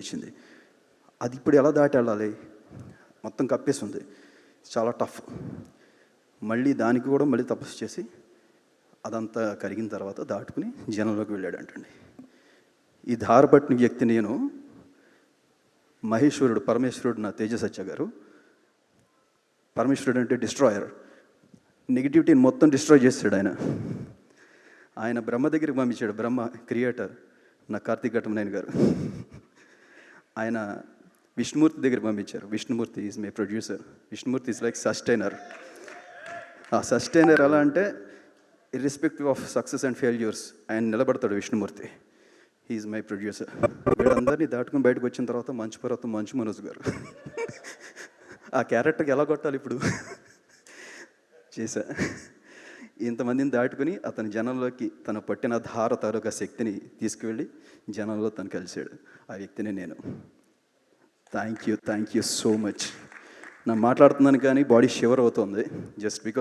గెలిచింది. అది ఇప్పుడు ఎలా దాటి వెళ్ళాలి? మొత్తం కప్పేసి ఉంది, చాలా టఫ్. మళ్ళీ దానికి కూడా మళ్ళీ తపస్సు చేసి అదంతా కరిగిన తర్వాత దాటుకుని జనంలోకి వెళ్ళాడంటండి. ఈ ధారపట్టిన వ్యక్తి నేను, మహేశ్వరుడు, పరమేశ్వరుడు నా తేజసత్య గారు. పరమేశ్వరుడు అంటే డిస్ట్రాయర్, నెగిటివిటీని మొత్తం డిస్ట్రాయ్ చేశాడు ఆయన. ఆయన బ్రహ్మ దగ్గరికి పంపించాడు. బ్రహ్మ క్రియేటర్ నా కార్తీక్ ఘట్టమనేని గారు. ఆయన విష్ణుమూర్తి దగ్గర పంపించారు. Vishnumurthy is my producer. Vishnumurthy is like sustainer. ఆ సస్టైనర్ ఎలా అంటే irrespective of success and failures ఆయన నిలబడతాడు విష్ణుమూర్తి. Is my producer. వీళ్ళందరినీ దాటుకుని బయటకు వచ్చిన తర్వాత మంచు పర్వతం మంచు మనోజ్ గారు. ఆ క్యారెక్టర్కి ఎలా కొట్టాలి ఇప్పుడు చేశా. ఇంతమందిని దాటుకుని అతని జనంలోకి తన పట్టిన ధార తాలూకా శక్తిని తీసుకువెళ్ళి జనంలో తను కలిశాడు. ఆ వ్యక్తిని నేను. Thank you so much. నేను మాట్లాడుతున్నాను కానీ బాడీ షివర్ అవుతుంది జస్ట్ బికాస్